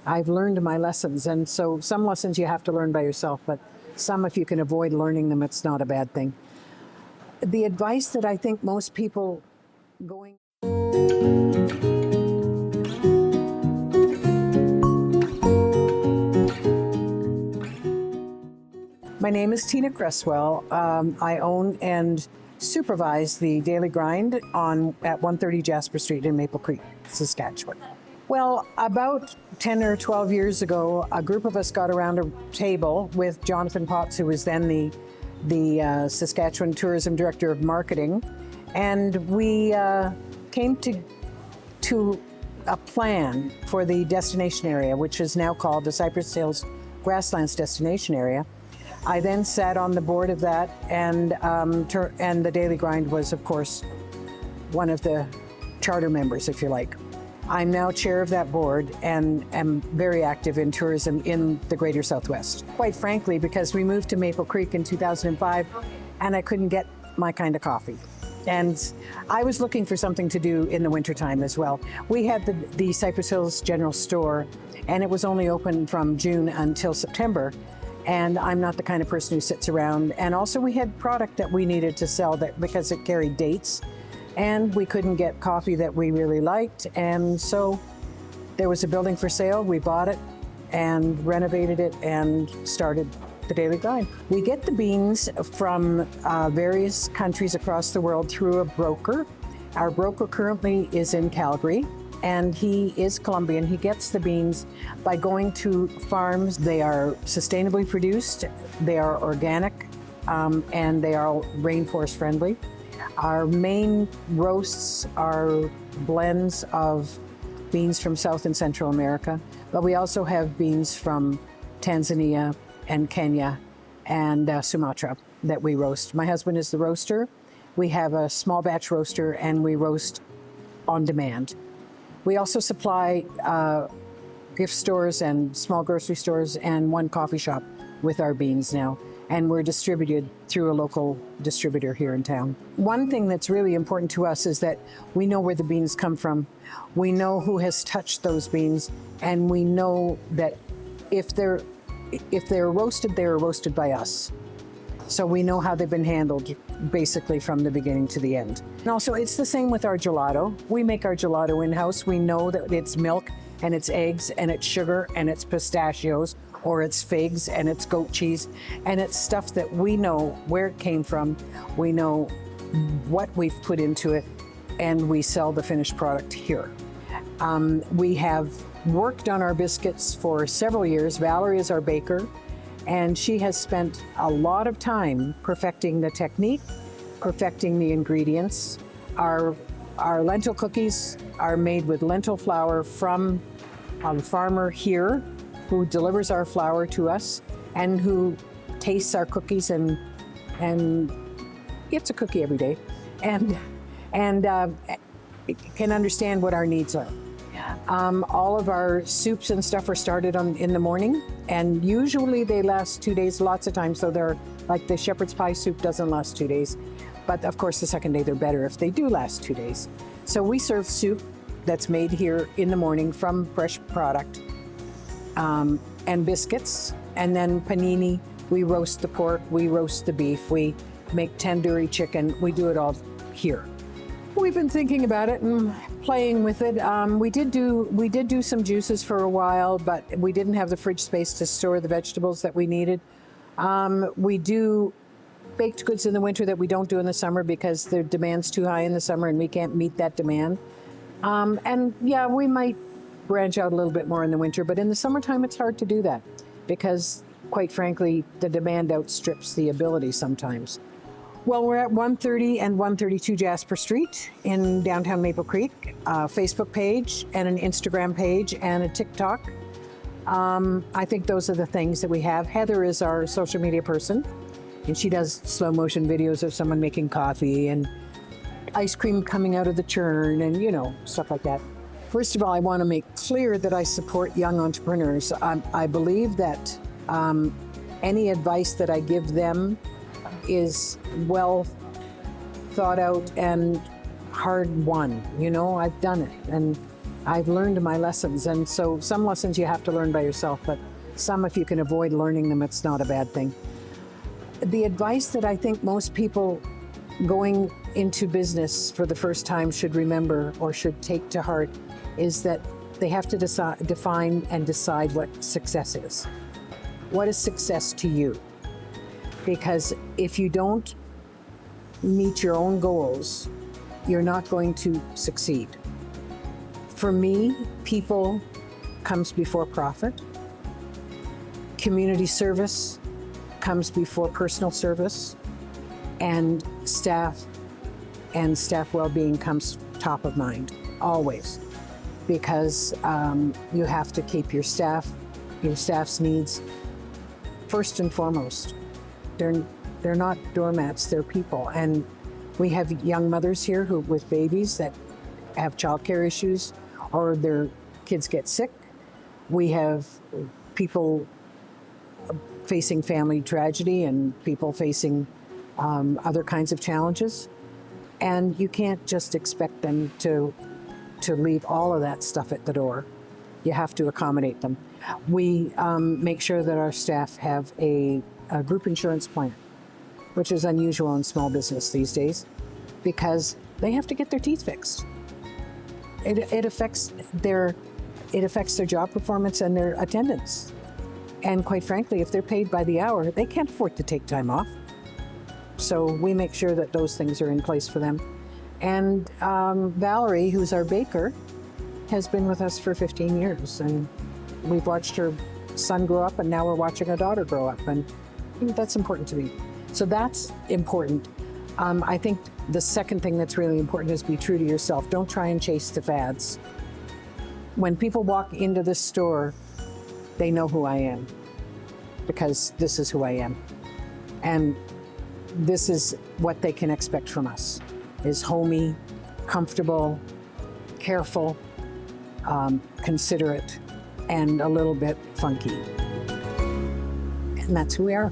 I've learned my lessons. And so some lessons you have to learn by yourself, but some, if you can avoid learning them, it's not a bad thing. The advice that I think most people going... My name is Tina Cresswell. I own and supervise the Daily Grind at 130 Jasper Street in Maple Creek, Saskatchewan. Well, about 10 or 12 years ago, a group of us got around a table with Jonathan Potts, who was then the Saskatchewan Tourism Director of Marketing, and we came to a plan for the destination area, which is now called the Hills-Grasslands destination area. I then sat on the board of that, and the Daily Grind was, of course, one of the charter members, if you like. I'm now chair of that board and am very active in tourism in the Greater Southwest. Quite frankly, because we moved to Maple Creek in 2005 and I couldn't get my kind of coffee. And I was looking for something to do in the wintertime as well. We had the Cypress Hills General Store, and it was only open from June until September. And I'm not the kind of person who sits around. And also we had product that we needed to sell because it carried dates. And we couldn't get coffee that we really liked. And so there was a building for sale. We bought it and renovated it and started the Daily Grind. We get the beans from various countries across the world through a broker. Our broker currently is in Calgary, and he is Colombian. He gets the beans by going to farms. They are sustainably produced, they are organic, and they are rainforest friendly. Our main roasts are blends of beans from South and Central America, but we also have beans from Tanzania and Kenya and Sumatra that we roast. My husband is the roaster. We have a small batch roaster and we roast on demand. We also supply gift stores and small grocery stores and one coffee shop with our beans now. And we're distributed through a local distributor here in town. One thing that's really important to us is that we know where the beans come from. We know who has touched those beans, and we know that if they're roasted, they are roasted by us. So we know how they've been handled basically from the beginning to the end. And also it's the same with our gelato. We make our gelato in-house. We know that it's milk and it's eggs and it's sugar and it's pistachios, or it's figs and it's goat cheese, and it's stuff that we know where it came from, we know what we've put into it, and we sell the finished product here. We have worked on our biscuits for several years. Valerie is our baker, and she has spent a lot of time perfecting the technique, perfecting the ingredients. Our lentil cookies are made with lentil flour from a farmer here who delivers our flour to us and who tastes our cookies and gets a cookie every day and can understand what our needs are. All of our soups and stuff are started in the morning, and usually they last 2 days, lots of times. So they're like the shepherd's pie soup doesn't last 2 days, but of course the second day they're better if they do last 2 days. So we serve soup that's made here in the morning from fresh product. And biscuits, and then panini. We roast the pork, we roast the beef, we make tandoori chicken. We do it all here. We've been thinking about it and playing with it. We did do some juices for a while, but we didn't have the fridge space to store the vegetables that we needed. We do baked goods in the winter that we don't do in the summer because the demand's too high in the summer and we can't meet that demand. And yeah, we might branch out a little bit more in the winter, but in the summertime it's hard to do that because, quite frankly, the demand outstrips the ability sometimes. Well, we're at 130 and 132 Jasper Street in downtown Maple Creek, a Facebook page and an Instagram page and a TikTok. I think those are the things that we have. Heather is our social media person, and she does slow motion videos of someone making coffee and ice cream coming out of the churn and, stuff like that. First of all, I want to make clear that I support young entrepreneurs. I believe that any advice that I give them is well thought out and hard won. I've done it, and I've learned my lessons. And so some lessons you have to learn by yourself, but some, if you can avoid learning them, it's not a bad thing. The advice that I think most people going into business for the first time should remember or should take to heart is that they have to define and decide what success is. What is success to you? Because if you don't meet your own goals, you're not going to succeed. For me, people comes before profit. Community service comes before personal service, and staff well-being comes top of mind, always, because you have to keep your staff's needs first and foremost. They're not doormats, they're people. And we have young mothers here who, with babies that have childcare issues or their kids get sick. We have people facing family tragedy and people facing other kinds of challenges. And you can't just expect them to leave all of that stuff at the door. You have to accommodate them. We make sure that our staff have a group insurance plan, which is unusual in small business these days, because they have to get their teeth fixed. It affects their job performance and their attendance. And quite frankly, if they're paid by the hour, they can't afford to take time off. So we make sure that those things are in place for them. And Valerie, who's our baker, has been with us for 15 years. And we've watched her son grow up, and now we're watching a daughter grow up. And that's important to me. So that's important. I think the second thing that's really important is be true to yourself. Don't try and chase the fads. When people walk into this store, they know who I am, because this is who I am. And this is what they can expect from us, is homey, comfortable, careful, considerate, and a little bit funky. And that's who we are.